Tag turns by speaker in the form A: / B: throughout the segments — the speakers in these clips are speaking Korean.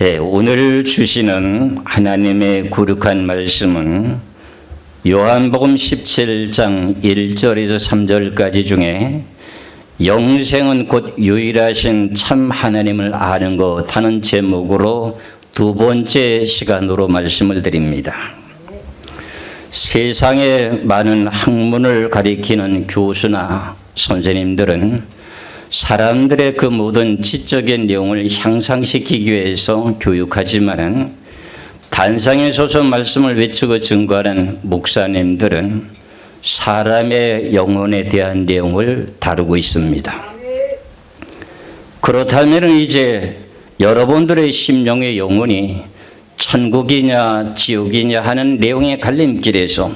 A: 오늘 주시는 하나님의 거룩한 말씀은 요한복음 17장 1절에서 3절까지 중에 영생은 곧 유일하신 참 하나님을 아는 것 하는 제목으로 두 번째 시간으로 말씀을 드립니다. 세상의 많은 학문을 가리키는 교수나 선생님들은 사람들의 그 모든 지적인 내용을 향상시키기 위해서 교육하지만은 단상에 서서 말씀을 외치고 증거하는 목사님들은 사람의 영혼에 대한 내용을 다루고 있습니다. 그렇다면 이제 여러분들의 심령의 영혼이 천국이냐 지옥이냐 하는 내용의 갈림길에서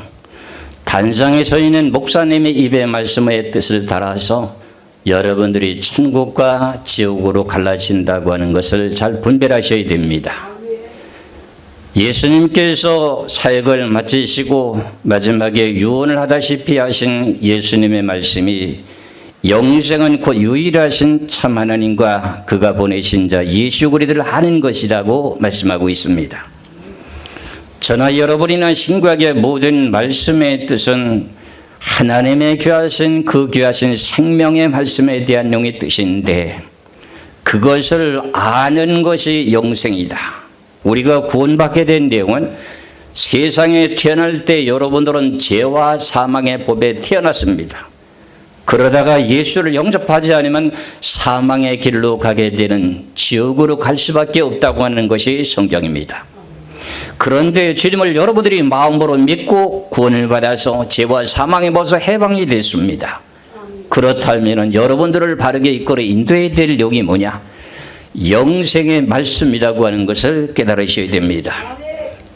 A: 단상에 서 있는 목사님의 입의 말씀의 뜻을 따라서 여러분들이 천국과 지옥으로 갈라진다고 하는 것을 잘 분별하셔야 됩니다. 예수님께서 사역을 마치시고 마지막에 유언을 하다시피 하신 예수님의 말씀이 영생은 곧 유일하신 참 하나님과 그가 보내신 자 예수 그리스도를 아는 것이라고 말씀하고 있습니다. 저나 여러분이나 신구약의 모든 말씀의 뜻은 하나님의 귀하신 그 귀하신 생명의 말씀에 대한 용의 뜻인데 그것을 아는 것이 영생이다. 우리가 구원받게 된 내용은 세상에 태어날 때 여러분들은 죄와 사망의 법에 태어났습니다. 그러다가 예수를 영접하지 않으면 사망의 길로 가게 되는 지옥으로 갈 수밖에 없다고 하는 것이 성경입니다. 그런데 주님을 여러분들이 마음으로 믿고 구원을 받아서 죄와 사망의 법에서 해방이 됐습니다. 그렇다면 여러분들을 바르게 이끌어 인도해야 될 내용이 뭐냐? 영생의 말씀이라고 하는 것을 깨달으셔야 됩니다.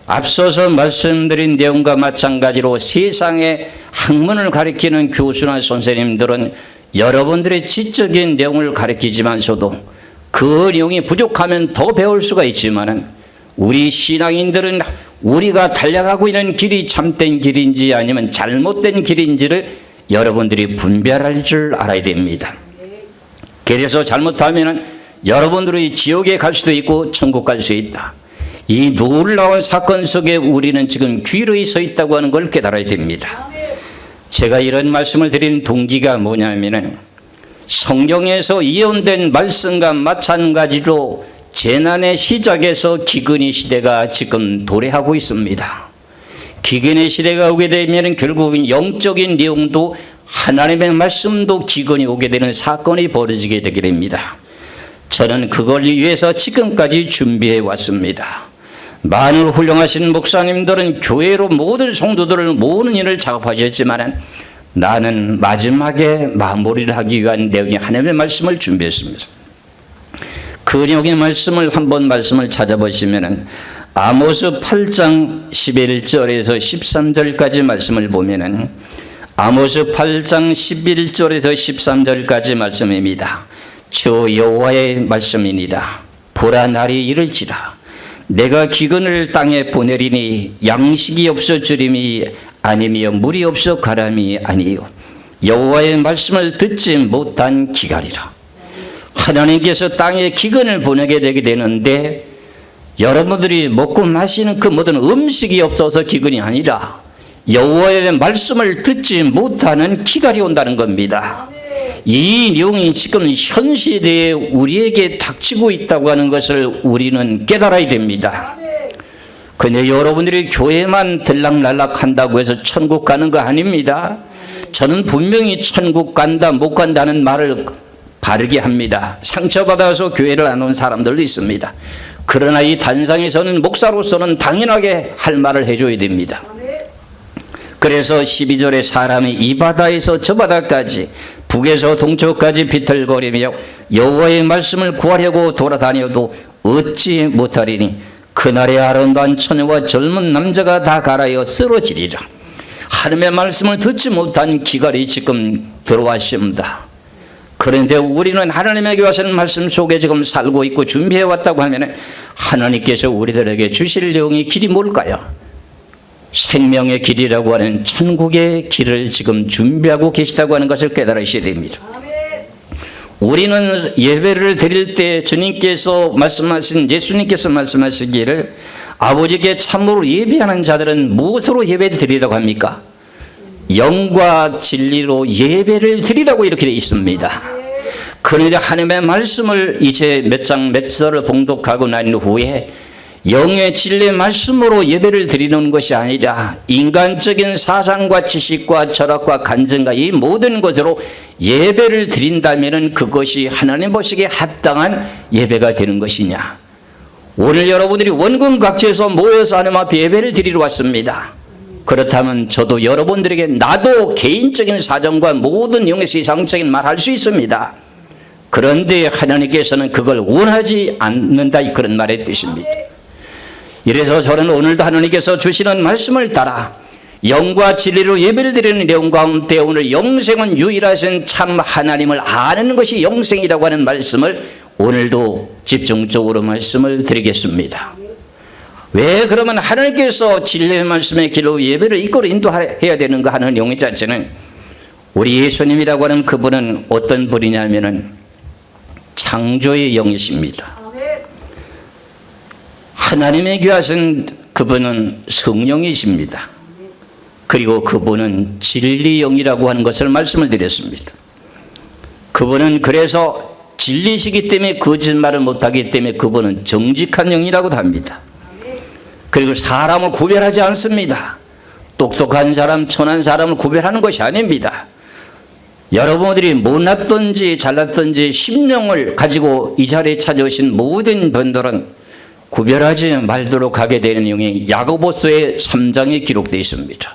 A: 앞서서 말씀드린 내용과 마찬가지로 세상의 학문을 가리키는 교수나 선생님들은 여러분들의 지적인 내용을 가리키지만서도 그 내용이 부족하면 더 배울 수가 있지만은 우리 신앙인들은 우리가 달려가고 있는 길이 참된 길인지 아니면 잘못된 길인지를 여러분들이 분별할 줄 알아야 됩니다. 그래서 잘못하면 여러분들이 지옥에 갈 수도 있고 천국 갈 수 있다. 이 놀라운 사건 속에 우리는 지금 귀를 서 있다고 하는 걸 깨달아야 됩니다. 제가 이런 말씀을 드린 동기가 뭐냐면은 성경에서 예언된 말씀과 마찬가지로 재난의 시작에서 기근의 시대가 지금 도래하고 있습니다. 기근의 시대가 오게 되면 결국은 영적인 내용도 하나님의 말씀도 기근이 오게 되는 사건이 벌어지게 되게 됩니다. 저는 그걸 위해서 지금까지 준비해 왔습니다. 많은 훌륭하신 목사님들은 교회로 모든 성도들을 모으는 일을 작업하셨지만 나는 마지막에 마무리를 하기 위한 내용의 하나님의 말씀을 준비했습니다. 그 내용의 말씀을 한번 말씀을 찾아보시면 아모스 8장 11절에서 13절까지 말씀을 보면 아모스 8장 11절에서 13절까지 말씀입니다. 주 여호와의 말씀이니라. 보라 날이 이를지라. 내가 기근을 땅에 보내리니 양식이 없어 주림이 아니며 물이 없어 가람이 아니요 여호와의 말씀을 듣지 못한 기갈이라. 하나님께서 땅에 기근을 보내게 되게 되는데 여러분들이 먹고 마시는 그 모든 음식이 없어서 기근이 아니라 여호와의 말씀을 듣지 못하는 기갈이 온다는 겁니다. 이 내용이 지금 현 시대에 우리에게 닥치고 있다고 하는 것을 우리는 깨달아야 됩니다. 근데 여러분들이 교회만 들락날락 한다고 해서 천국 가는 거 아닙니다. 저는 분명히 천국 간다 못 간다는 말을 바르게 합니다. 상처받아서 교회를 안 온 사람들도 있습니다. 그러나 이 단상에서는 목사로서는 당연하게 할 말을 해줘야 됩니다. 그래서 12절에 사람이 이 바다에서 저 바다까지 북에서 동쪽까지 비틀거리며 여호와의 말씀을 구하려고 돌아다녀도 얻지 못하리니 그날의 아름다운 처녀와 젊은 남자가 다 갈아여 쓰러지리라. 하나님의 말씀을 듣지 못한 기갈이 지금 들어왔습니다. 그런데 우리는 하나님의 교하시는 말씀 속에 지금 살고 있고 준비해 왔다고 하면 하나님께서 우리들에게 주실 내용이 길이 뭘까요? 생명의 길이라고 하는 천국의 길을 지금 준비하고 계시다고 하는 것을 깨달으셔야 됩니다. 우리는 예배를 드릴 때 예수님께서 말씀하시기를 아버지께 참으로 예배하는 자들은 무엇으로 예배를 드리라고 합니까? 영과 진리로 예배를 드리라고 이렇게 되어 있습니다. 그런데 하나님의 말씀을 이제 몇 장 몇 절을 봉독하고 난 후에 영의 진리의 말씀으로 예배를 드리는 것이 아니라 인간적인 사상과 지식과 철학과 간증과 이 모든 것으로 예배를 드린다면 그것이 하나님 보시기에 합당한 예배가 되는 것이냐. 오늘 여러분들이 원군 각지에서 모여서 하나님 앞에 예배를 드리러 왔습니다. 그렇다면 저도 여러분들에게 나도 개인적인 사정과 모든 영의 세상적인 말 할 수 있습니다. 그런데 하나님께서는 그걸 원하지 않는다, 그런 말의 뜻입니다. 이래서 저는 오늘도 하나님께서 주시는 말씀을 따라 영과 진리로 예배를 드리는 내용 가운데 오늘 영생은 유일하신 참 하나님을 아는 것이 영생이라고 하는 말씀을 오늘도 집중적으로 말씀을 드리겠습니다. 왜 그러면 하나님께서 진리의 말씀의 길로 예배를 이끌어 인도해야 되는가 하는 용의 자체는 우리 예수님이라고 하는 그분은 어떤 분이냐면은 창조의 영이십니다. 하나님의 귀하신 그분은 성령이십니다. 그리고 그분은 진리영이라고 하는 것을 말씀을 드렸습니다. 그분은 그래서 진리시기 때문에 거짓말을 못하기 때문에 그분은 정직한 영이라고도 합니다. 그리고 사람을 구별하지 않습니다. 똑똑한 사람, 천한 사람을 구별하는 것이 아닙니다. 여러분들이 못났든지 잘났든지 심령을 가지고 이 자리에 찾아오신 모든 분들은 구별하지 말도록 하게 되는 내용이 야고보서의 3장에 기록되어 있습니다.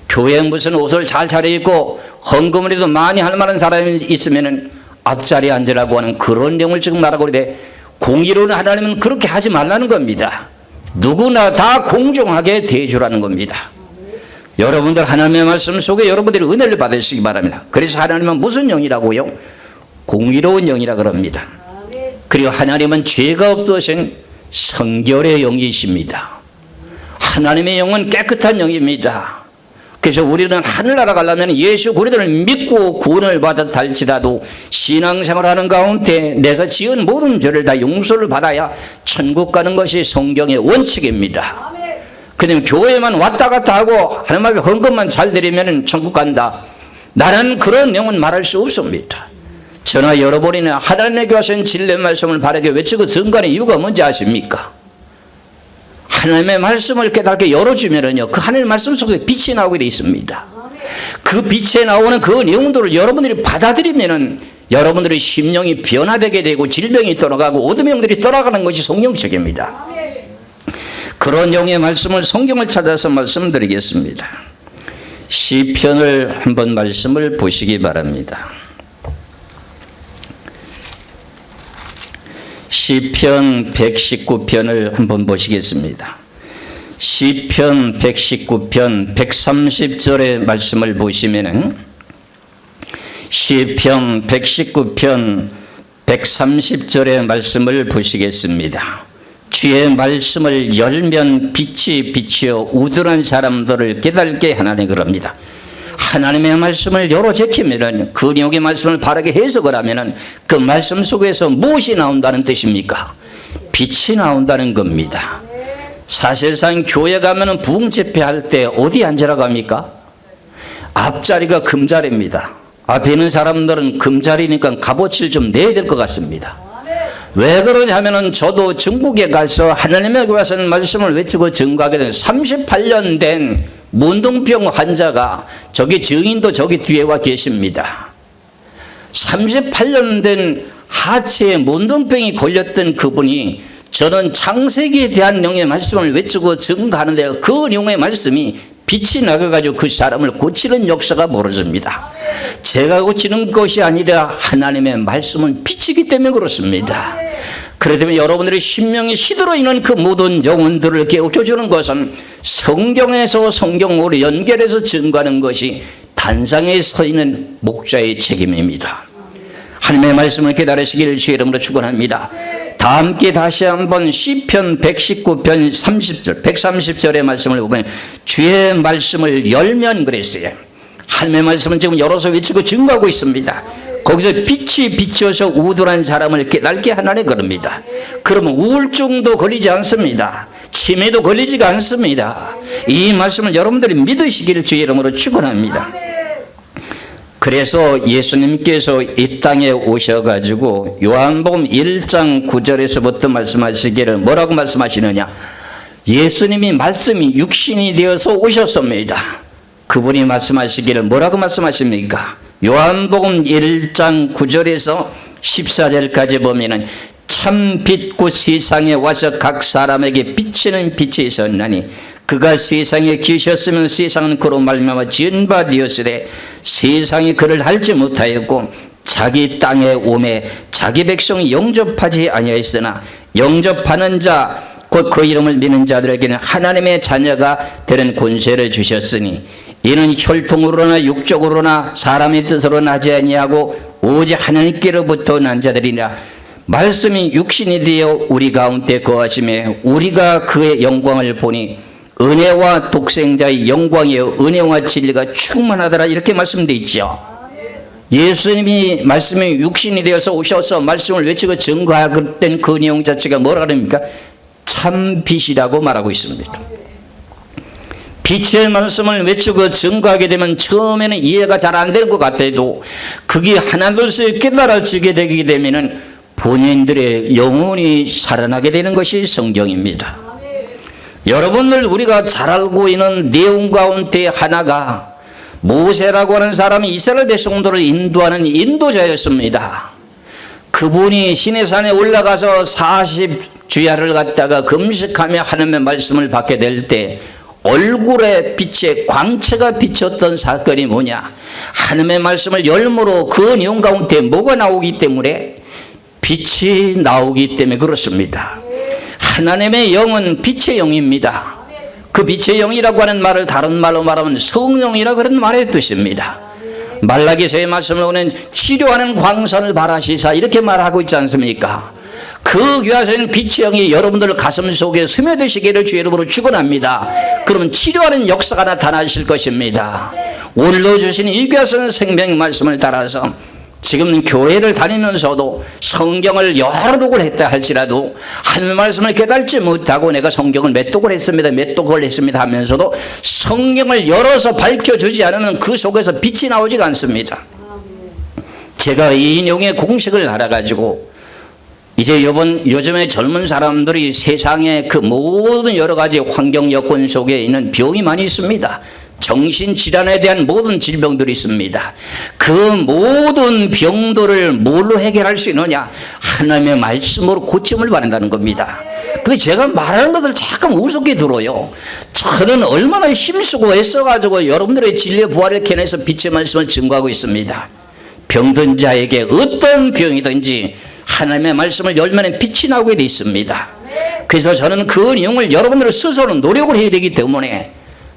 A: 교회에 무슨 옷을 잘 차려입고 헌금을 해도 많이 할 만한 사람이 있으면 앞자리에 앉으라고 하는 그런 내용을 지금 말하고 있는데, 공의로는 하나님은 그렇게 하지 말라는 겁니다. 누구나 다 공정하게 대해주라는 겁니다. 여러분들 하나님의 말씀 속에 여러분들이 은혜를 받으시기 바랍니다. 그래서 하나님은 무슨 영이라고요? 공의로운 영이라 그럽니다. 그리고 하나님은 죄가 없으신 성결의 영이십니다. 하나님의 영은 깨끗한 영입니다. 그래서 우리는 하늘나라 가려면 예수 그리스도를 믿고 구원을 받아 할지라도 신앙생활하는 가운데 내가 지은 모든 죄를 다 용서를 받아야 천국 가는 것이 성경의 원칙입니다. 그냥 교회만 왔다 갔다 하고 하나님 앞에 헌금만 잘 드리면 천국 간다, 나는 그런 영은 말할 수 없습니다. 저나 여러분이나 하나님께 하신 진리의 말씀을 바르게 외치고 증거하는 이유가 뭔지 아십니까? 하나님의 말씀을 깨닫게 열어주면은요, 그 하나님의 말씀 속에 빛이 나오게 되어 있습니다. 그 빛에 나오는 그 내용들을 여러분들이 받아들이면은 여러분들의 심령이 변화되게 되고 질병이 떠나가고 어둠의 영들이 떠나가는 것이 성령적입니다. 그런 영의 말씀을 성경을 찾아서 말씀드리겠습니다. 시편을 한번 말씀을 보시기 바랍니다. 시편 119편을 한번 보시겠습니다. 시편 119편 130절의 말씀을 보시면은 시편 119편 130절의 말씀을 보시겠습니다. 주의 말씀을 열면 빛이 비치어 우둔한 사람들을 깨닫게 하나니 그럽니다. 하나님의 말씀을 열어 제키면은 그 내용의 말씀을 바르게 해석을 하면은 그 말씀 속에서 무엇이 나온다는 뜻입니까? 빛이 나온다는 겁니다. 사실상 교회 가면은 부흥 집회할 때 어디 앉으라고 합니까? 앞자리가 금자리입니다. 앞에 있는 사람들은 금자리니까 값어치를 좀 내야 될 것 같습니다. 왜 그러냐면은 저도 중국에 가서 하나님의 교회에서 말씀을 외치고 증거하게 된 38년 된 문둥병 환자가 저기 증인도 저기 뒤에 와 계십니다. 38년 된 하체에 문둥병이 걸렸던 그분이 저는 창세기에 대한 영의 말씀을 외치고 증거하는데 그 영의 말씀이 빛이 나가가지고 그 사람을 고치는 역사가 벌어집니다. 제가 고치는 것이 아니라 하나님의 말씀은 빛이기 때문에 그렇습니다. 그렇기 때문에 여러분들의 심령이 시들어 있는 그 모든 영혼들을 깨우쳐주는 것은 성경에서 성경으로 연결해서 증거하는 것이 단상에 서 있는 목자의 책임입니다. 하나님의 말씀을 깨달으시기를 주의 이름으로 축원합니다. 다 함께 다시 한번 시편 119편 30절 130절의 말씀을 보면 주의 말씀을 열면 그랬어요. 하나님의 말씀은 지금 열어서 외치고 증거하고 있습니다. 거기서 빛이 비춰서 우둔한 사람을 깨닫게 하나님 그럽니다. 그러면 우울증도 걸리지 않습니다. 치매도 걸리지가 않습니다. 이 말씀을 여러분들이 믿으시기를 주의 이름으로 축원합니다. 그래서 예수님께서 이 땅에 오셔가지고 요한복음 1장 9절에서부터 말씀하시기를 뭐라고 말씀하시느냐? 예수님이 말씀이 육신이 되어서 오셨습니다. 그분이 말씀하시기를 뭐라고 말씀하십니까? 요한복음 1장 9절에서 14절까지 보면은 참 빛고 세상에 와서 각 사람에게 비치는 빛이 있었나니 그가 세상에 계셨으면 세상은 그로 말미암아 지은 바 되었으되 세상이 그를 알지 못하였고 자기 땅에 오매 자기 백성이 영접하지 아니하였으나 영접하는 자 곧 그 이름을 믿는 자들에게는 하나님의 자녀가 되는 권세를 주셨으니 이는 혈통으로나 육적으로나 사람의 뜻으로 나지 아니하고 오직 하나님께로부터 난 자들이라. 말씀이 육신이 되어 우리 가운데 거하심에 우리가 그의 영광을 보니 은혜와 독생자의 영광이여 은혜와 진리가 충만하더라. 이렇게 말씀되어 있죠. 예수님이 말씀이 육신이 되어서 오셔서 말씀을 외치고 증거하던 그 내용 자체가 뭐라 그럽니까? 참 빛이라고 말하고 있습니다. 빛의 말씀을 외치고 증거하게 되면 처음에는 이해가 잘 안 되는 것 같아도 그게 하나둘씩 깨달아지게 되게 되면은 본인들의 영혼이 살아나게 되는 것이 성경입니다. 여러분들 우리가 잘 알고 있는 내용 가운데 하나가 모세라고 하는 사람이 이스라엘 백성들을 인도하는 인도자였습니다. 그분이 시내산에 올라가서 40주야를 갖다가 금식하며 하나님의 말씀을 받게 될 때 얼굴에 빛에 광채가 비쳤던 사건이 뭐냐? 하나님의 말씀을 열므로 그 내용 가운데 뭐가 나오기 때문에? 빛이 나오기 때문에 그렇습니다. 하나님의 영은 빛의 영입니다. 그 빛의 영이라고 하는 말을 다른 말로 말하면 성령이라 그런 말의 뜻입니다. 말라기서의 말씀을 오는 치료하는 광선을 바라시사 이렇게 말하고 있지 않습니까? 그 교회에서는 빛의 영이 여러분들 가슴 속에 스며드시기를 주의 이름으로 축원합니다. 그러면 치료하는 역사가 나타나실 것입니다. 오늘도 주신 이 교회에서는 생명의 말씀을 따라서 지금 교회를 다니면서도 성경을 여러 독을 했다 할지라도 하나님의 말씀을 깨닫지 못하고 내가 성경을 몇 독을 했습니다, 몇 독을 했습니다 하면서도 성경을 열어서 밝혀주지 않으면 그 속에서 빛이 나오지가 않습니다. 제가 이 내용의 공식을 알아가지고 이제 요즘에 젊은 사람들이 세상에 그 모든 여러 가지 환경 여건 속에 있는 병이 많이 있습니다. 정신질환에 대한 모든 질병들이 있습니다. 그 모든 병들을 뭘로 해결할 수 있느냐? 하나님의 말씀으로 고침을 받는다는 겁니다. 근데 제가 말하는 것을 잠깐 우습게 들어요. 저는 얼마나 힘쓰고 애써가지고 여러분들의 진리의 부활을 캐내서 빛의 말씀을 증거하고 있습니다. 병든 자에게 어떤 병이든지 하나님의 말씀을 열면 빛이 나오게 되어 있습니다. 그래서 저는 그 내용을 여러분들 스스로 노력을 해야 되기 때문에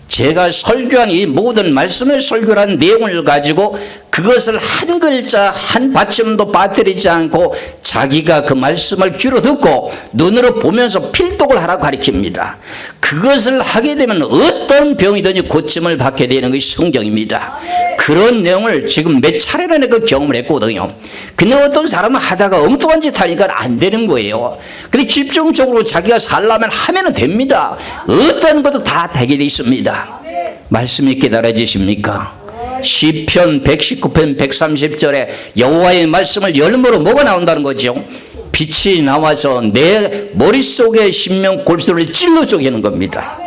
A: 제가 설교한 이 모든 말씀을 설교한 내용을 가지고 그것을 한 글자 한 받침도 빠뜨리지 않고 자기가 그 말씀을 귀로 듣고 눈으로 보면서 필독을 하라고 가르칩니다. 그것을 하게 되면 어떤 병이든지 고침을 받게 되는 것이 성경입니다. 그런 내용을 지금 몇 차례나 내가 경험을 했거든요. 근데 어떤 사람은 하다가 엉뚱한 짓 하니까 안 되는 거예요. 근데 집중적으로 자기가 살려면 하면 됩니다. 어떤 것도 다 되게 돼 있습니다. 말씀이 깨달아지십니까? 시편 119편 130절에 여호와의 말씀을 열므로 뭐가 나온다는 거죠? 빛이 나와서 내 머릿속에 신명 골수를 찔러 쪼개는 겁니다.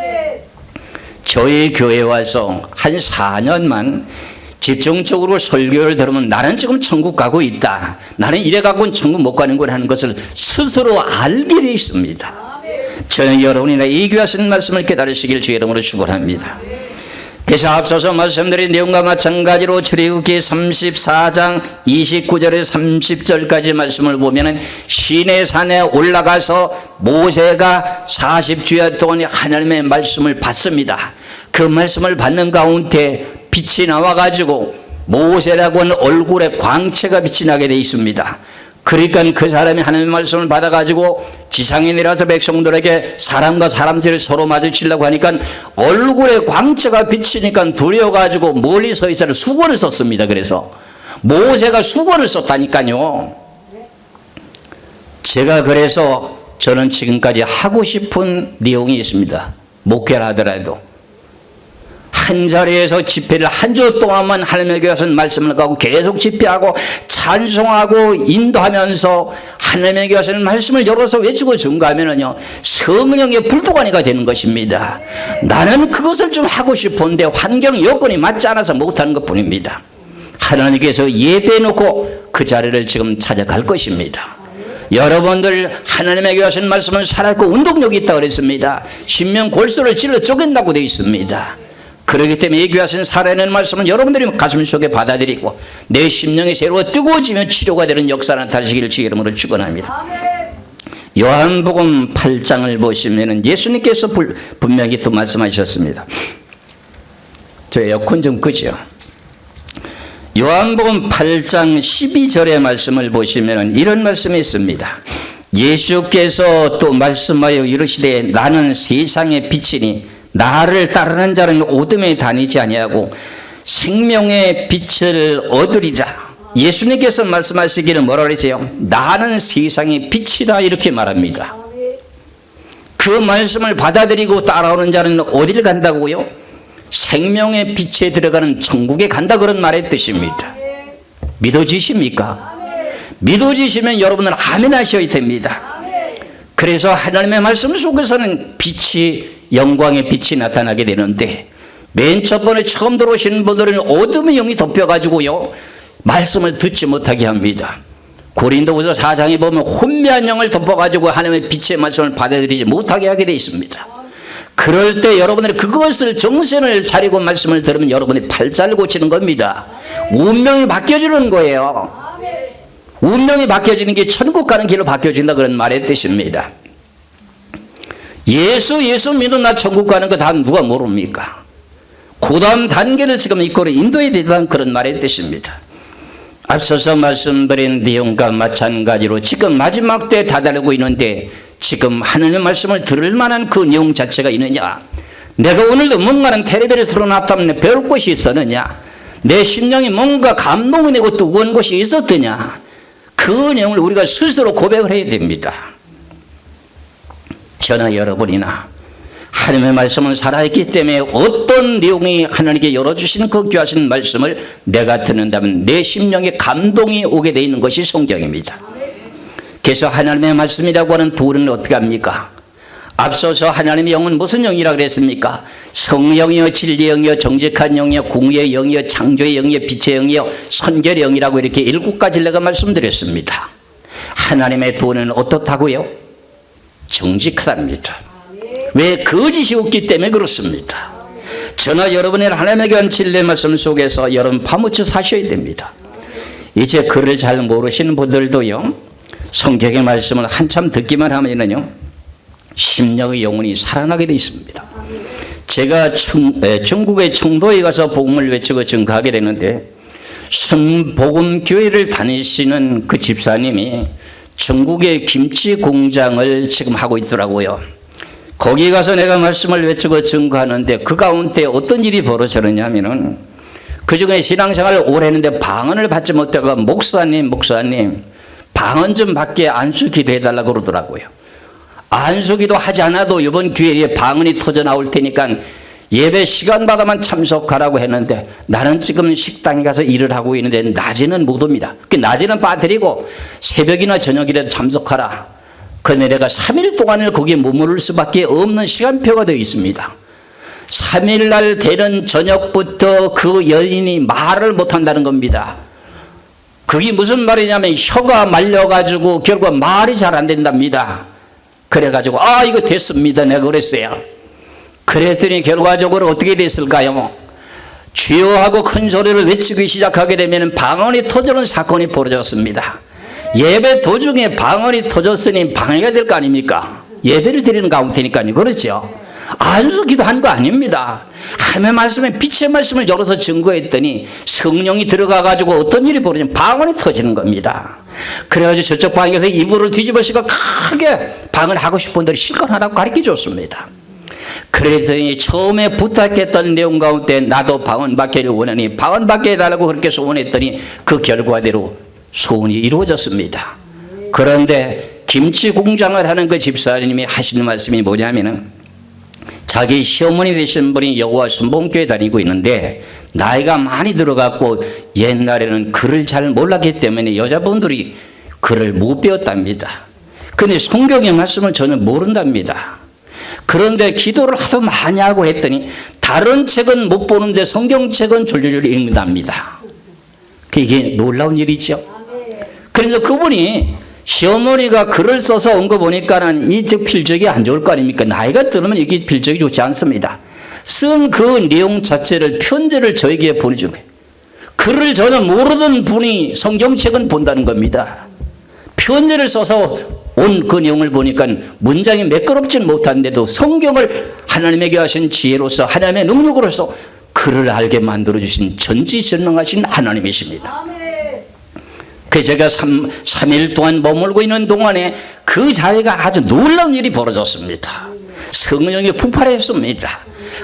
A: 저희 교회에 와서 한 4년만 집중적으로 설교를 들으면 나는 지금 천국 가고 있다, 나는 이래 갖고는 천국 못 가는구나 하는 것을 스스로 알게 되어 있습니다. 저는 여러분이나 이 귀하신 말씀을 깨달으시길 주의 이름으로 축원합니다. 그래서 앞서서 말씀드린 내용과 마찬가지로 출애굽기 34장 29절에서 30절까지 말씀을 보면은 시내산에 올라가서 모세가 40주야 동안 하나님의 말씀을 받습니다. 그 말씀을 받는 가운데 빛이 나와가지고 모세라고 하는 얼굴에 광채가 빛이 나게 되어 있습니다. 그러니까 그 사람이 하나님의 말씀을 받아가지고 지상에 내려서 백성들에게 사람과 사람들을 서로 마주치려고 하니까 얼굴에 광채가 비치니까 두려워가지고 멀리 서 있어서 수건을 썼습니다. 그래서 모세가 수건을 썼다니까요. 제가 그래서 저는 지금까지 하고 싶은 내용이 있습니다. 목회를 하더라도 한 자리에서 집회를 한 주 동안만 하나님에게 가서 말씀을 가고 계속 집회하고 찬송하고 인도하면서 하나님에게 가서 말씀을 열어서 외치고 증거하면은요, 성령의 불도가니가 되는 것입니다. 나는 그것을 좀 하고 싶은데 환경 여건이 맞지 않아서 못하는 것 뿐입니다. 하나님께서 예배해놓고 그 자리를 지금 찾아갈 것입니다. 여러분들 하나님에게 하신 말씀은 살아있고 운동력이 있다고 그랬습니다. 신명 골수를 찔러 쪼갠다고 되어 있습니다. 그렇기 때문에 얘기하신 살아있는 말씀은 여러분들이 가슴 속에 받아들이고 내 심령이 새로 뜨거워지며 치료가 되는 역사가 나타나시기를 주의 이름으로 축원합니다. 요한복음 8장을 보시면 예수님께서 분명히 또 말씀하셨습니다. 저 에어컨 좀 끄죠. 요한복음 8장 12절의 말씀을 보시면 이런 말씀이 있습니다. 예수께서 또 말씀하여 이르시되 나는 세상의 빛이니 나를 따르는 자는 어둠에 다니지 아니하고 생명의 빛을 얻으리라. 예수님께서 말씀하시기를 뭐라 그러세요? 나는 세상의 빛이다 이렇게 말합니다. 그 말씀을 받아들이고 따라오는 자는 어디를 간다고요? 생명의 빛에 들어가는 천국에 간다 그런 말의 뜻입니다. 믿어지십니까? 믿어지시면 여러분은 아멘 하셔야 됩니다. 그래서 하나님의 말씀 속에서는 빛이 영광의 빛이 나타나게 되는데 맨 첫 번에 처음 들어오시는 분들은 어둠의 영이 덮여가지고요 말씀을 듣지 못하게 합니다. 고린도후서 4장에 보면 혼미한 영을 덮어가지고 하나님의 빛의 말씀을 받아들이지 못하게 하게 되어 있습니다. 그럴 때 여러분들이 그것을 정신을 차리고 말씀을 들으면 여러분이 팔자를 고치는 겁니다. 운명이 바뀌어지는 거예요. 운명이 바뀌어지는 게 천국 가는 길로 바뀌어진다 그런 말의 뜻입니다. 예수 믿는 나 천국 가는 거 다 누가 모릅니까? 그 다음 단계를 지금 이끌어 인도에 대한 그런 말의 뜻입니다. 앞서서 말씀드린 내용과 마찬가지로 지금 마지막 때에 다다르고 있는데 지금 하나님의 말씀을 들을 만한 그 내용 자체가 있느냐? 내가 오늘도 뭔가는 텔레비를 틀어놨다면 배울 것이 있었느냐? 내 심령이 뭔가 감동이 되고 뜨거운 것이 있었더냐? 그 내용을 우리가 스스로 고백을 해야 됩니다. 저나 여러분이나 하나님의 말씀은 살아있기 때문에 어떤 내용이 하나님께 열어주신 그 귀하신 말씀을 내가 듣는다면 내 심령에 감동이 오게 되어 있는 것이 성경입니다. 그래서 하나님의 말씀이라고 하는 도는 어떻게 합니까? 앞서서 하나님의 영은 무슨 영이라고 그랬습니까? 성령이요, 진리의 영이요, 정직한 영이요, 공의의 영이요, 창조의 영이요, 빛의 영이요, 선결의 영이라고 이렇게 7가지를 내가 말씀드렸습니다. 하나님의 도는 어떻다고요? 정직하답니다. 왜? 거짓이 없기 때문에 그렇습니다. 저나 여러분의 하나님에게 한 진리의 말씀 속에서 여러분 파묻혀 사셔야 됩니다. 이제 그를 잘 모르시는 분들도요, 성경의 말씀을 한참 듣기만 하면요 심령의 영혼이 살아나게 되어 있습니다. 제가 중국의 청도에 가서 복음을 외치고 증거하게 되는데 순복음교회를 다니시는 그 집사님이 중국의 김치 공장을 지금 하고 있더라고요. 거기 가서 내가 말씀을 외치고 증거하는데 그 가운데 어떤 일이 벌어졌느냐면은 그 중에 신앙생활을 오래 했는데 방언을 받지 못하고 목사님 방언 좀 받게 안수 기도해달라고 그러더라고요. 안수 기도 하지 않아도 이번 기회에 방언이 터져 나올 테니까 예배 시간마다만 참석하라고 했는데 나는 지금 식당에 가서 일을 하고 있는데 낮에는 못 옵니다. 낮에는 빠뜨리고 새벽이나 저녁이라도 참석하라. 그런데 내가 3일 동안을 거기에 머무를 수밖에 없는 시간표가 되어 있습니다. 3일 날 되는 저녁부터 그 여인이 말을 못한다는 겁니다. 그게 무슨 말이냐면 혀가 말려가지고 결국 말이 잘 안 된답니다. 그래가지고 이거 됐습니다. 내가 그랬어요. 그랬더니 결과적으로 어떻게 됐을까요? 주여 하고 큰 소리를 외치기 시작하게 되면 방언이 터지는 사건이 벌어졌습니다. 예배 도중에 방언이 터졌으니 방해가 될 거 아닙니까? 예배를 드리는 가운데니까요. 그렇죠? 안수 기도한 거 아닙니다. 하나님의 말씀에 빛의 말씀을 열어서 증거했더니 성령이 들어가가지고 어떤 일이 벌어지면 방언이 터지는 겁니다. 그래가지고 저쪽 방에서 이불을 뒤집어쓰고 크게 방언 하고 싶은 분들이 실컷 하라고 가르쳐 줬습니다. 그랬더니 처음에 부탁했던 내용 가운데 나도 방언받기를 원하니 방언받게 해달라고 그렇게 소원했더니 그 결과대로 소원이 이루어졌습니다. 그런데 김치 공장을 하는 그 집사님이 하시는 말씀이 뭐냐면은 자기 시어머니 되신 분이 여호와 순복음교회 다니고 있는데 나이가 많이 들어갔고 옛날에는 글을 잘 몰랐기 때문에 여자분들이 글을 못 배웠답니다. 근데 성경의 말씀을 저는 모른답니다. 그런데 기도를 하도 많이 하고 했더니 다른 책은 못 보는데 성경책은 줄줄줄 읽는답니다. 이게 놀라운 일이죠. 그래서 그분이 시어머니가 글을 써서 온 거 보니까는 이 필적이 안 좋을 거 아닙니까? 나이가 들으면 이게 필적이 좋지 않습니다. 쓴 그 내용 자체를 편지를 저에게 보내준 거예요. 글을 저는 모르던 분이 성경책은 본다는 겁니다. 편지를 써서 온 그 내용을 보니까 문장이 매끄럽진 못한데도 성경을 하나님에게 하신 지혜로서 하나님의 능력으로서 글을 알게 만들어주신 전지전능하신 하나님이십니다. 그래서 제가 3일 동안 머물고 있는 동안에 그 자리가 아주 놀라운 일이 벌어졌습니다. 성령이 폭발했습니다.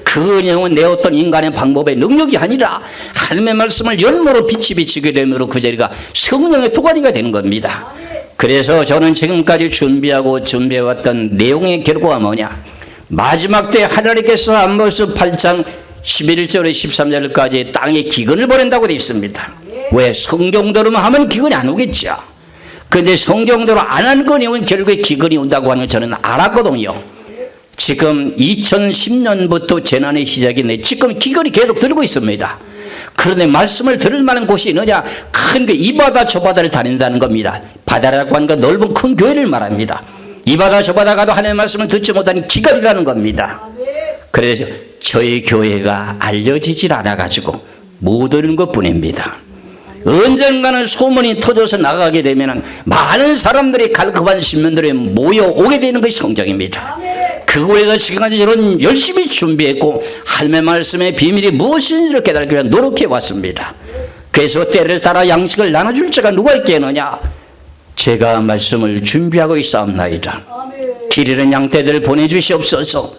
A: 그 내용은 내 어떤 인간의 방법의 능력이 아니라 하나님의 말씀을 열모로 빛이 비치게 되므로 그 자리가 성령의 도가니가 된 겁니다. 그래서 저는 지금까지 준비해왔던 내용의 결과가 뭐냐, 마지막 때 하나님께서 아모스 8장 11절에 13절까지 땅에 기근을 보낸다고 되어 있습니다. 왜? 성경대로만 하면 기근이 안 오겠죠. 그런데 성경대로 안 한 거 내용은 결국에 기근이 온다고 하는 걸 저는 알았거든요. 지금 2010년부터 재난의 시작이 네, 지금 기근이 계속 들고 있습니다. 그런데 말씀을 들을 만한 곳이 있느냐? 큰 그 이 바다 저 바다를 다닌다는 겁니다. 바다라고 하는 건 넓은 큰 교회를 말합니다. 이 바다 저 바다 가도 하나님의 말씀을 듣지 못하는 기간이라는 겁니다. 그래서 저희 교회가 알려지질 않아가지고 못 오는 것 뿐입니다. 언젠가는 소문이 터져서 나가게 되면 많은 사람들이 갈급한 신문들에 모여오게 되는 것이 성경입니다. 그거에서 지금까지 저는 열심히 준비했고 하나님의 말씀의 비밀이 무엇인지를 깨닫기 위해 노력해 왔습니다. 그래서 때를 따라 양식을 나눠줄 자가 누가 있겠느냐? 제가 말씀을 준비하고 있사옵나이다. 길 잃은 양떼들을 보내주시옵소서.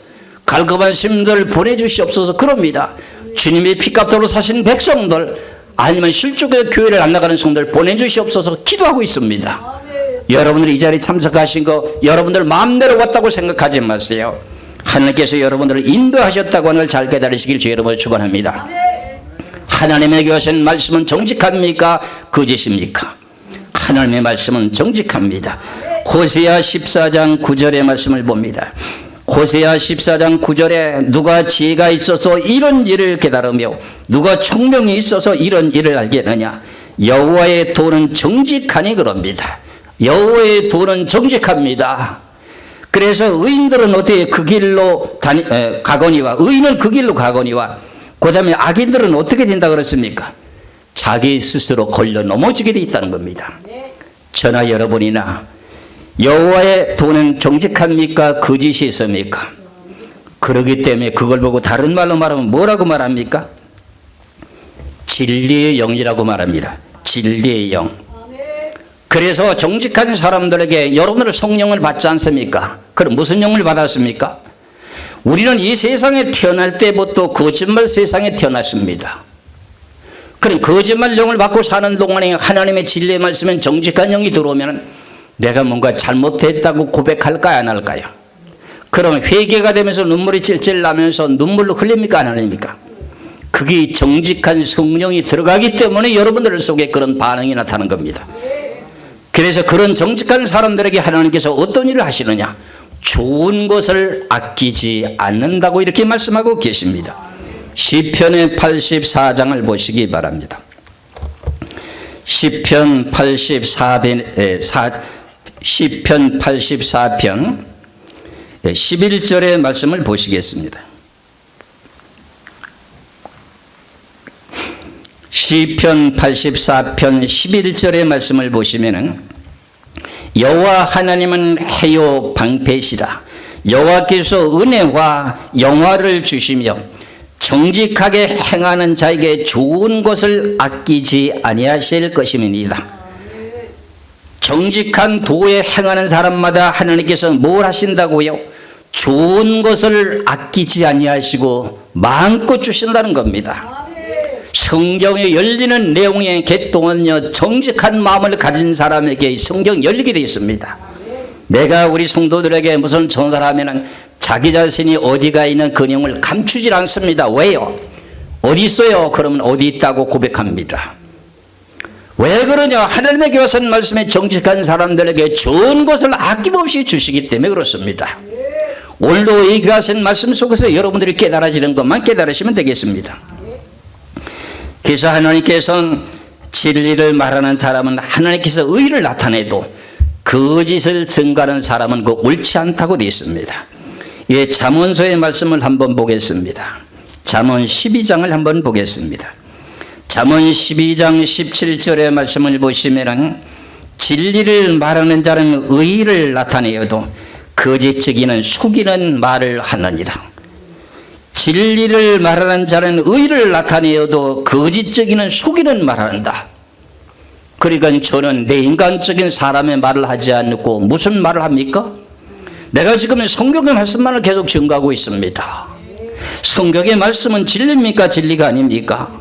A: 갈급한 심들을 보내주시옵소서. 그럽니다. 주님의 피값으로 사신 백성들, 아니면 실족의 교회를 안 나가는 성도를 보내주시옵소서 기도하고 있습니다. 여러분들이 이 자리에 참석하신 거 여러분들 마음대로 왔다고 생각하지 마세요. 하나님께서 여러분들을 인도하셨다고 하는 걸 잘 깨달으시길 주 여러분을 축원합니다. 하나님에게 하신 말씀은 정직합니까? 거짓입니까? 하나님의 말씀은 정직합니다. 호세아 14장 9절의 말씀을 봅니다. 호세아 14장 9절에 누가 지혜가 있어서 이런 일을 깨달으며 누가 총명이 있어서 이런 일을 알겠느냐? 여호와의 도는 정직하니 그럽니다. 여호와의 도는 정직합니다. 그래서 의인들은 어떻게 그 길로 가거니와, 의인은 그 길로 가거니와, 그 다음에 악인들은 어떻게 된다 그랬습니까? 자기 스스로 걸려 넘어지게 돼 있다는 겁니다. 저나 여러분이나 여호와의 도는 정직합니까? 거짓이 있습니까? 그렇기 때문에 그걸 보고 다른 말로 말하면 뭐라고 말합니까? 진리의 영이라고 말합니다. 진리의 영. 그래서 정직한 사람들에게 여러분들 성령을 받지 않습니까? 그럼 무슨 영을 받았습니까? 우리는 이 세상에 태어날 때부터 거짓말 세상에 태어났습니다. 그럼 거짓말 영을 받고 사는 동안에 하나님의 진리의 말씀은 정직한 영이 들어오면 내가 뭔가 잘못했다고 고백할까요? 안 할까요? 그러면 회개가 되면서 눈물이 찔찔 나면서 눈물로 흘립니까? 안 흘립니까? 그게 정직한 성령이 들어가기 때문에 여러분들 속에 그런 반응이 나타나는 겁니다. 그래서 그런 정직한 사람들에게 하나님께서 어떤 일을 하시느냐? 좋은 것을 아끼지 않는다고 이렇게 말씀하고 계십니다. 시편의 84장을 보시기 바랍니다. 시편 84편 11절의 말씀을 보시겠습니다. 시편 84편 11절의 말씀을 보시면은 여호와 하나님은 해요 방패시라. 여호와께서 은혜와 영화를 주시며 정직하게 행하는 자에게 좋은 것을 아끼지 아니하실 것임이니이다. 정직한 도에 행하는 사람마다 하나님께서 뭘 하신다고요? 좋은 것을 아끼지 아니하시고 마음껏 주신다는 겁니다. 성경에 열리는 내용의 개통은요, 정직한 마음을 가진 사람에게 성경 열리게 되어 있습니다. 내가 우리 성도들에게 무슨 전달하면은 자기 자신이 어디가 있는 그 내용을 감추질 않습니다. 왜요? 어디 있어요? 그러면 어디 있다고 고백합니다. 왜 그러냐? 하나님의 교하신 말씀에 정직한 사람들에게 좋은 것을 아낌없이 주시기 때문에 그렇습니다. 오늘도 이 교하신 말씀 속에서 여러분들이 깨달아지는 것만 깨달으시면 되겠습니다. 그래서 하나님께서는 진리를 말하는 사람은 하나님께서 의를 나타내도 거짓을 증가하는 사람은 그 옳지 않다고 되어 있습니다. 예, 잠언서의 말씀을 한번 보겠습니다. 잠언 12장을 한번 보겠습니다. 잠언 12장 17절의 말씀을 보시면은 진리를 말하는 자는 의를 나타내어도 거짓증이는 속이는 말을 하느니라. 진리를 말하는 자는 의를 나타내어도 거짓적이는 속이는 말을 한다. 그러니까 저는 내 인간적인 사람의 말을 하지 않고 무슨 말을 합니까? 내가 지금 성경의 말씀만을 계속 증거하고 있습니다. 성경의 말씀은 진리입니까? 진리가 아닙니까?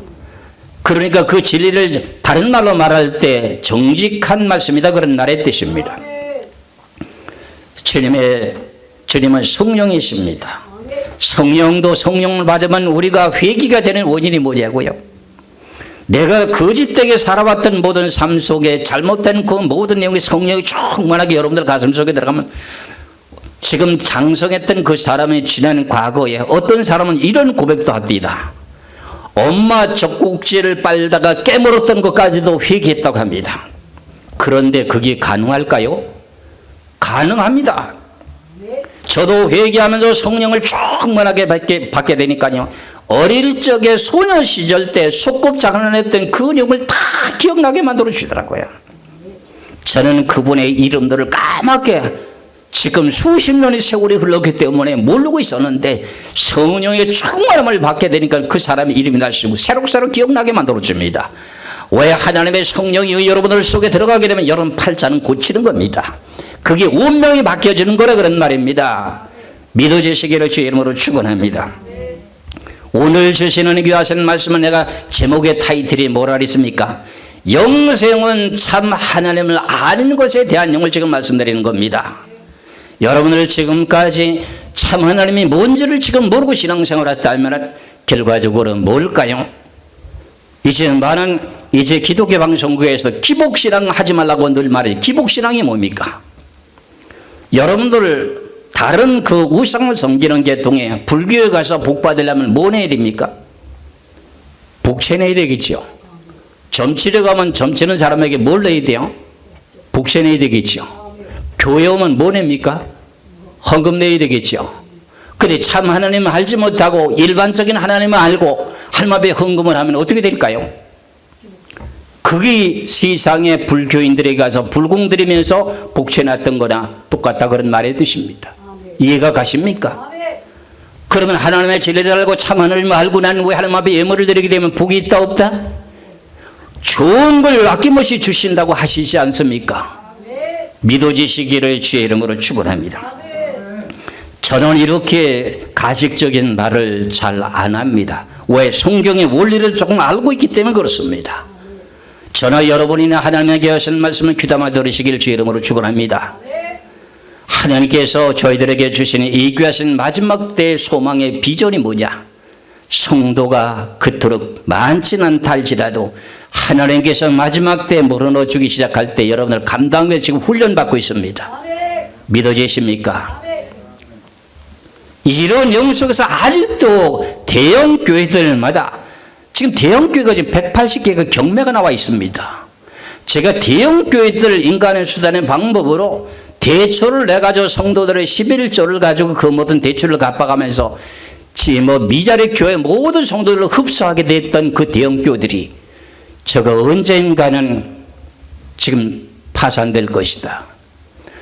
A: 그러니까 그 진리를 다른 말로 말할 때 정직한 말씀이다, 그런 말의 뜻입니다. 주님은 성령이십니다. 성령도 성령을 받으면 우리가 회개가 되는 원인이 뭐냐고요? 내가 거짓되게 살아왔던 모든 삶 속에 잘못된 그 모든 내용이 성령이 충만하게 여러분들 가슴 속에 들어가면, 지금 장성했던 그 사람의 지난 과거에 어떤 사람은 이런 고백도 합니다. 엄마 젖꼭지를 빨다가 깨물었던 것까지도 회개했다고 합니다. 그런데 그게 가능할까요? 가능합니다. 저도 회개하면서 성령을 충만하게 받게 되니까요, 어릴 적에 소년 시절 때 소꿉장난했던 그 내용을 다 기억나게 만들어 주시더라고요. 저는 그분의 이름들을 까맣게 지금 수십 년의 세월이 흘렀기 때문에 모르고 있었는데 성령의 충만함을 받게 되니까 그 사람의 이름이 나시고 새록새록 기억나게 만들어 줍니다. 왜? 하나님의 성령이 여러분들 속에 들어가게 되면 여러분 팔자는 고치는 겁니다. 그게 운명이 바뀌어지는 거라 그런 말입니다. 믿어지시기를 주의 이름으로 축원합니다. 오늘 주시는 귀하신 말씀은 내가 제목의 타이틀이 뭐라 그랬습니까? 영생은 참 하나님을 아는 것에 대한 내용을 지금 말씀드리는 겁니다. 여러분들 지금까지 참 하나님이 뭔지를 지금 모르고 신앙생활을 했다면 결과적으로 뭘까요? 이제 기독교 방송국에서 기복신앙 하지 말라고 늘 말해요. 기복신앙이 뭡니까? 여러분들 다른 그 우상을 섬기는 계통에 불교에 가서 복 받으려면 뭐 내야 됩니까? 복채 내야 되겠죠. 점치러 가면 점치는 사람에게 뭘 내야 돼요? 복채 내야 되겠죠. 교회 오면 뭐 냅니까? 헌금 내야 되겠죠. 근데 참 하나님을 알지 못하고 일반적인 하나님을 알고 할마비에 헌금을 하면 어떻게 될까요? 그게 세상의 불교인들에게 가서 불공 드리면서 복채 놨던 거나 똑같다, 그런 말의 뜻입니다. 이해가 가십니까? 그러면 하나님의 진리를 알고 참 하나님을 알고 난 후에 하나님 앞에 예물을 드리게 되면 복이 있다 없다? 좋은 걸 아낌없이 주신다고 하시지 않습니까? 믿어지시기를 주의 이름으로 축원합니다. 저는 이렇게 가식적인 말을 잘 안 합니다. 왜? 성경의 원리를 조금 알고 있기 때문에 그렇습니다. 저나 여러분이나 하나님에게 하신 말씀을 귀담아 들으시길 주의 이름으로 축원합니다. 하나님께서 저희들에게 주시는 이 귀하신 마지막 때의 소망의 비전이 뭐냐? 성도가 그토록 많지는 않다 할지라도 하나님께서 마지막 때에 몰아넣어 주기 시작할 때 여러분들 감당에 지금 훈련받고 있습니다. 믿어지십니까? 이런 영역 속에서 아직도 대형 교회들마다 지금 대형 교회가 지금 180개가 경매가 나와 있습니다. 제가 대형 교회들 인간의 수단의 방법으로 대초를 내가지고 성도들의 11조를 가지고 그 모든 대출을 갚아가면서 미자리 교회 모든 성도들을 흡수하게 됐던 그 대형 교회들이 저거 언젠가는 지금 파산될 것이다.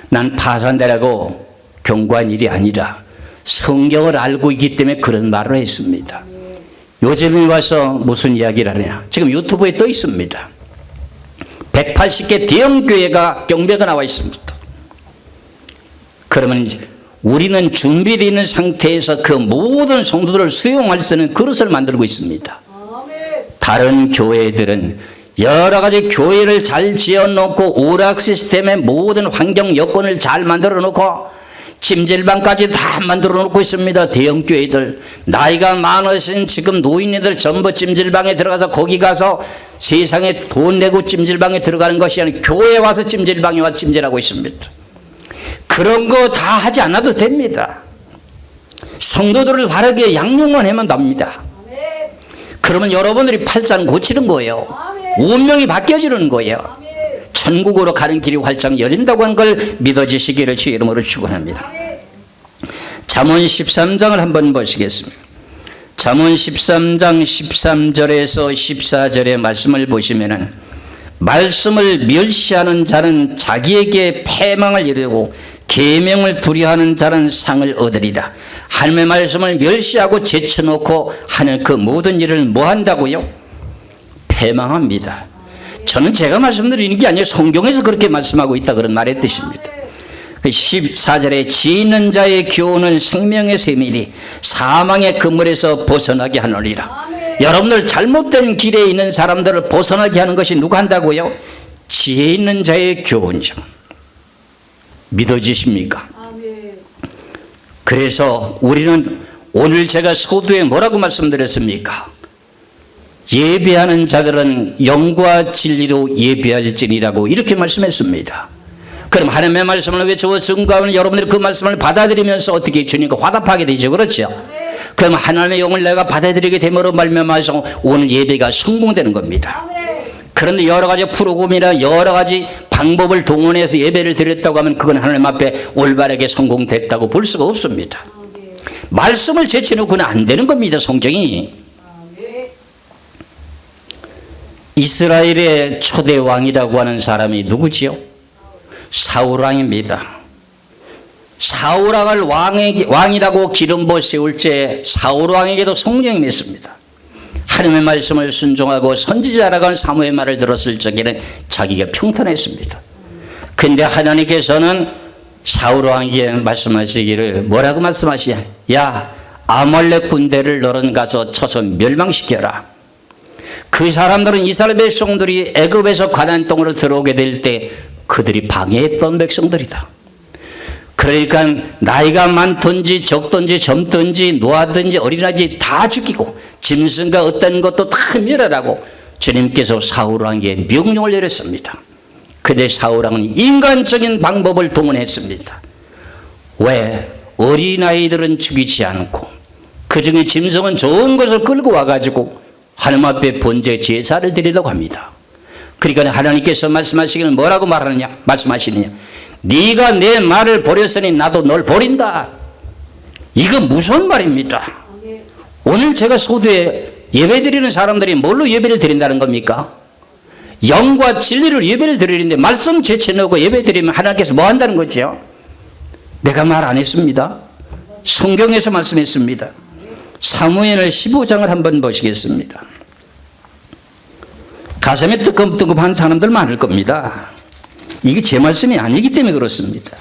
A: 난 파산되라고 경고한 일이 아니라 성경을 알고 있기 때문에 그런 말을 했습니다. 요즘에 와서 무슨 이야기를 하냐? 지금 유튜브에 떠 있습니다. 180개 대형 교회가 경매가 나와 있습니다. 그러면 우리는 준비되어 있는 상태에서 그 모든 성도들을 수용할 수 있는 그릇을 만들고 있습니다. 다른 교회들은 여러 가지 교회를 잘 지어놓고 오락 시스템의 모든 환경 여건을 잘 만들어 놓고 찜질방까지 다 만들어 놓고 있습니다. 대형 교회들, 나이가 많으신 지금 노인네들 전부 찜질방에 들어가서 거기 가서 세상에 돈 내고 찜질방에 들어가는 것이 아니라 교회에 와서 찜질방에 와서 찜질하고 있습니다. 그런 거 다 하지 않아도 됩니다. 성도들을 바르게 양육만 하면 됩니다. 그러면 여러분들이 팔짱 고치는 거예요. 운명이 바뀌어지는 거예요. 천국으로 가는 길이 활짝 열린다고 하는 걸 믿어지시기를 주의 이름으로 축원합니다. 잠언 13장을 한번 보시겠습니다. 잠언 13장 13절에서 14절의 말씀을 보시면은 말씀을 멸시하는 자는 자기에게 패망을 이루고 계명을 두려워하는 자는 상을 얻으리라. 하나님의 말씀을 멸시하고 제쳐놓고 하는 그 모든 일을 뭐 한다고요? 패망합니다. 저는 제가 말씀드리는 게 아니라 성경에서 그렇게 말씀하고 있다 그런 말의 뜻입니다. 14절에 지혜 있는 자의 교훈은 생명의 세밀이 사망의 그물에서 벗어나게 하느니라. 여러분들 잘못된 길에 있는 사람들을 벗어나게 하는 것이 누가 한다고요? 지혜 있는 자의 교훈이죠. 믿어지십니까? 그래서 우리는 오늘 제가 서두에 뭐라고 말씀드렸습니까? 예배하는 자들은 영과 진리로 예배할지니라고 이렇게 말씀했습니다. 그럼 하나님의 말씀을 외쳐 증거하면 여러분들이 그 말씀을 받아들이면서 어떻게 주님과 화답하게 되죠. 그렇죠? 그럼 하나님의 영을 내가 받아들이게 됨으로 말미암아서 오늘 예배가 성공되는 겁니다. 그런데 여러 가지 프로그램이나 여러 가지 방법을 동원해서 예배를 드렸다고 하면 그건 하나님 앞에 올바르게 성공됐다고 볼 수가 없습니다. 말씀을 제쳐놓고는 안 되는 겁니다. 성경이. 이스라엘의 초대 왕이라고 하는 사람이 누구지요? 사울왕입니다. 사울왕을 왕이라고 기름부어 세울 때 사울왕에게도 성령이 맺습니다. 하나님의 말씀을 순종하고 선지자라고 하는 사무의 말을 들었을 적에는 자기가 평탄했습니다. 근데 하나님께서는 사울왕에게 말씀하시기를 뭐라고 말씀하시냐? 야, 아말렉 군대를 너는 가서 쳐서 멸망시켜라. 그 사람들은 이스라엘 백성들이 애굽에서 가나안 땅으로 들어오게 될 때 그들이 방해했던 백성들이다. 그러니까 나이가 많든지 적든지 젊든지 노하든지 어린아이든지 다 죽이고 짐승과 어떤 것도 다 멸하라고 주님께서 사울왕에게 명령을 내렸습니다. 그런데 사울왕은 인간적인 방법을 동원했습니다. 왜? 어린아이들은 죽이지 않고 그중에 짐승은 좋은 것을 끌고 와가지고 하나님 앞에 번제 제사를 드리려고 합니다. 그러니까 하나님께서 말씀하시기는 뭐라고 말씀하시느냐? 네가 내 말을 버렸으니 나도 널 버린다. 이거 무슨 말입니다. 오늘 제가 소두에 예배드리는 사람들이 뭘로 예배를 드린다는 겁니까? 영과 진리를 예배를 드리는데 말씀 제쳐놓고 예배드리면 하나님께서 뭐 한다는 거죠? 내가 말 안 했습니다. 성경에서 말씀했습니다. 사무엘 15장을 한번 보시겠습니다. 가슴에 뜨끔뜨끔한 사람들 많을 겁니다. 이게 제 말씀이 아니기 때문에 그렇습니다.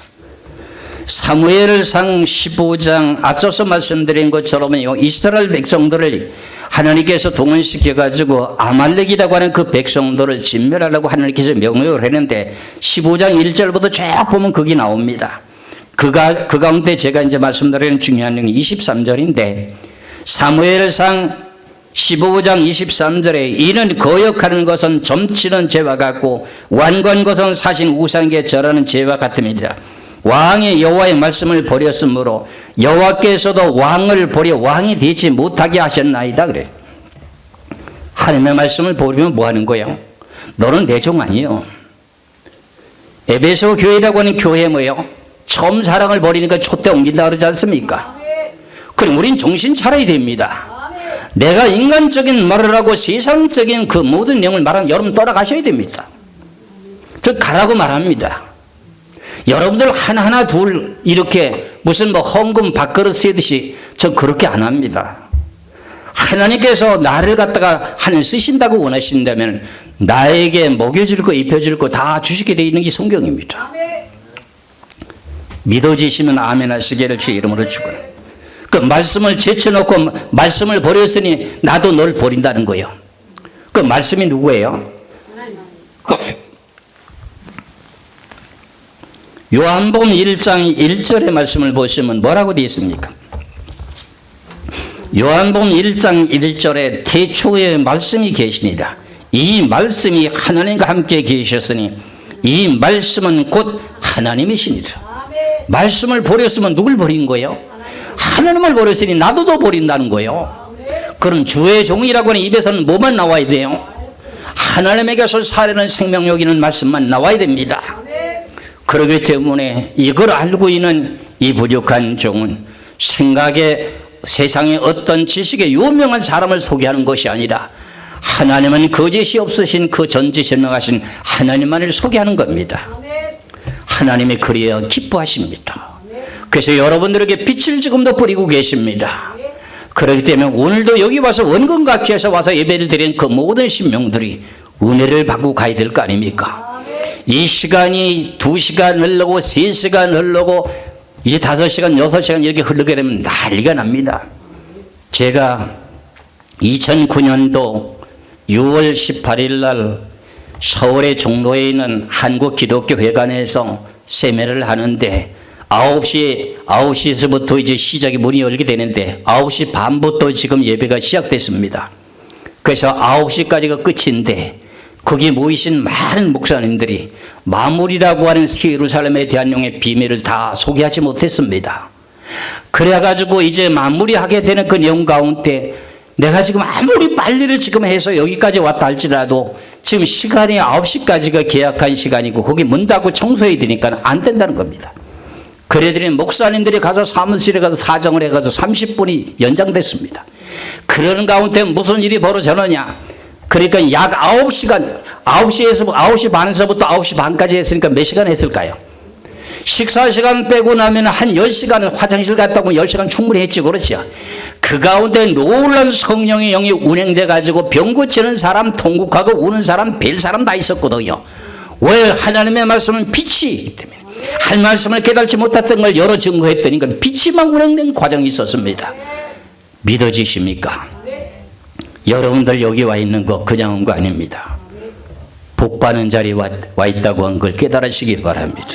A: 사무엘상 15장 앞서서 말씀드린 것처럼 이스라엘 백성들을 하나님께서 동원시켜가지고 아말렉이라고 하는 그 백성들을 진멸하려고 하나님께서 명령을 했는데 15장 1절부터 쭉 보면 거기 나옵니다. 그 가운데 제가 이제 말씀드리는 중요한 내용이 23절인데 사무엘상 15장 23절에 이는 거역하는 것은 점치는 죄와 같고 완고한 것은 사신 우상에게 절하는 죄와 같음이니라. 왕이 여호와의 말씀을 버렸으므로 여호와께서도 왕을 버려 왕이 되지 못하게 하셨나이다 그래. 하나님의 말씀을 버리면 뭐 하는 거예요? 너는 내 종 아니에요. 에베소 교회라고 하는 교회 뭐예요? 처음 사랑을 버리니까 촛대 옮긴다 그러지 않습니까? 그럼 우린 정신 차려야 됩니다. 내가 인간적인 말을 하고 세상적인 그 모든 내용을 말하면 여러분 떠나가셔야 됩니다. 저 가라고 말합니다. 여러분들 하나하나 둘 이렇게 무슨 뭐 헌금 밥그릇 세듯이 전 그렇게 안 합니다. 하나님께서 나를 갖다가 하늘 쓰신다고 원하신다면 나에게 먹여줄 거 입혀줄 거 다 주시게 되어 있는 게 성경입니다. 믿어지시면 아멘 하시기를 주의 이름으로 축원합니다. 그 말씀을 제쳐놓고 말씀을 버렸으니 나도 널 버린다는 거예요. 그 말씀이 누구예요? 요한복음 1장 1절의 말씀을 보시면 뭐라고 되어 있습니까? 요한복음 1장 1절에 태초에 말씀이 계시니라. 이 말씀이 하나님과 함께 계셨으니 이 말씀은 곧 하나님이시니라. 말씀을 버렸으면 누굴 버린 거예요? 하나님을 버렸으니 나도 더 버린다는 거예요. 그럼 주의 종이라고 하는 입에서는 뭐만 나와야 돼요? 하나님에게서 살아는 생명력 있는 말씀만 나와야 됩니다. 그렇기 때문에 이걸 알고 있는 이 부족한 종은 생각에 세상의 어떤 지식에 유명한 사람을 소개하는 것이 아니라 하나님은 거짓이 없으신 그 전지전능하신 하나님만을 소개하는 겁니다. 하나님이 그리하여 기뻐하십니다. 그래서 여러분들에게 빛을 지금도 뿌리고 계십니다. 그렇기 때문에 오늘도 여기 와서 원근각지에서 와서 예배를 드린 그 모든 신명들이 은혜를 받고 가야 될 거 아닙니까? 이 시간이 2시간 흐르고 3시간 흐르고 이제 5시간 6시간 이렇게 흐르게 되면 난리가 납니다. 제가 2009년도 6월 18일 날 서울의 종로에 있는 한국기독교회관에서 세매를 하는데 9시에서부터 이제 시작이 문이 열게 되는데 9시 반부터 지금 예배가 시작됐습니다. 그래서 9시까지가 끝인데 거기에 모이신 많은 목사님들이 마무리라고 하는 새 예루살렘에 대한 용의 비밀을 다 소개하지 못했습니다. 그래가지고 이제 마무리하게 되는 그 내용 가운데 내가 지금 아무리 빨리를 지금 해서 여기까지 왔다 할지라도 지금 시간이 9시까지가 계약한 시간이고 거기 문 닫고 청소해야 되니까 안 된다는 겁니다. 그래들이 목사님들이 가서 사무실에 가서 사정을 해가지고 30분이 연장됐습니다. 그러는 가운데 무슨 일이 벌어졌느냐? 그러니까 약 9시간, 9시 반에서부터 9시 반까지 했으니까 몇 시간 했을까요? 식사 시간 빼고 나면 한 10시간은 화장실 갔다 오면 10시간 충분히 했지, 그렇죠? 그 가운데 놀라운 성령의 영이 운행돼 가지고 병 고치는 사람, 통곡하고 우는 사람, 뵐 사람 다 있었거든요. 왜? 하나님의 말씀은 빛이기 때문에. 할 말씀을 깨닫지 못했던 걸 여러 증거했더니 빛이만 운행된 과정이 있었습니다. 믿어지십니까? 여러분들 여기 와 있는 거 그냥 온 거 아닙니다. 복 받는 자리에 와 있다고 한 걸 깨달으시기 바랍니다.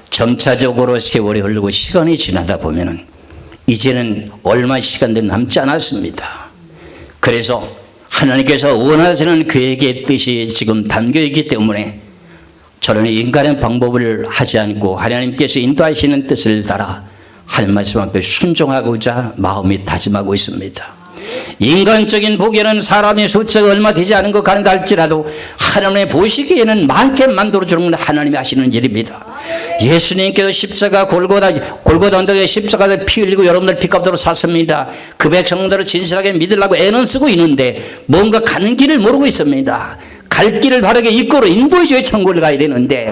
A: 점차적으로 세월이 흐르고 시간이 지나다 보면은 이제는 얼마 시간도 남지 않았습니다. 그래서 하나님께서 원하시는 계획의 뜻이 지금 담겨 있기 때문에 저는 인간의 방법을 하지 않고 하나님께서 인도하시는 뜻을 따라 하나님 말씀 앞에 순종하고자 마음이 다짐하고 있습니다. 인간적인 보기에는 사람의 숫자가 얼마 되지 않은 것 같다 할지라도 하나님의 보시기에는 많게 만들어주는 건 하나님이 하시는 일입니다. 예수님께서 십자가 골고다 언덕에 십자가를 피 흘리고 여러분들 피값으로 샀습니다. 그 백성들을 진실하게 믿으려고 애는 쓰고 있는데 뭔가 가는 길을 모르고 있습니다. 갈 길을 바르게 이끌어 인도해줘야 천국을 가야 되는데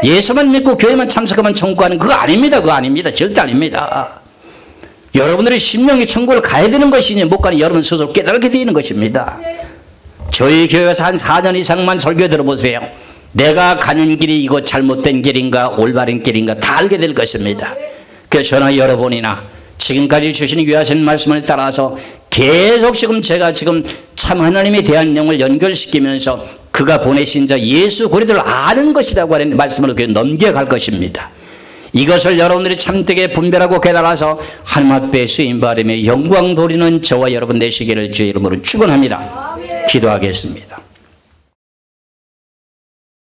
A: 예수만 믿고 교회만 참석하면 천국 가는 그거 아닙니다. 그거 아닙니다. 절대 아닙니다. 여러분들의 심령이 천국을 가야 되는 것이니 못 가는 여러분 스스로 깨달게 되는 것입니다. 저희 교회에서 한 4년 이상만 설교 들어보세요. 내가 가는 길이 이거 잘못된 길인가 올바른 길인가 다 알게 될 것입니다. 그래서 저나 여러분이나 지금까지 주신 귀하신 말씀을 따라서 계속 제가 지금 참 하나님에 대한 영을 연결시키면서 그가 보내신 자 예수 그리스도를 아는 것이라고 하는 말씀을 넘겨갈 것입니다. 이것을 여러분들이 참되게 분별하고 깨달아서 하나님 앞에 쓰임 바람에 영광 돌리는 저와 여러분 되시기를 주의 이름으로 축원합니다. 기도하겠습니다.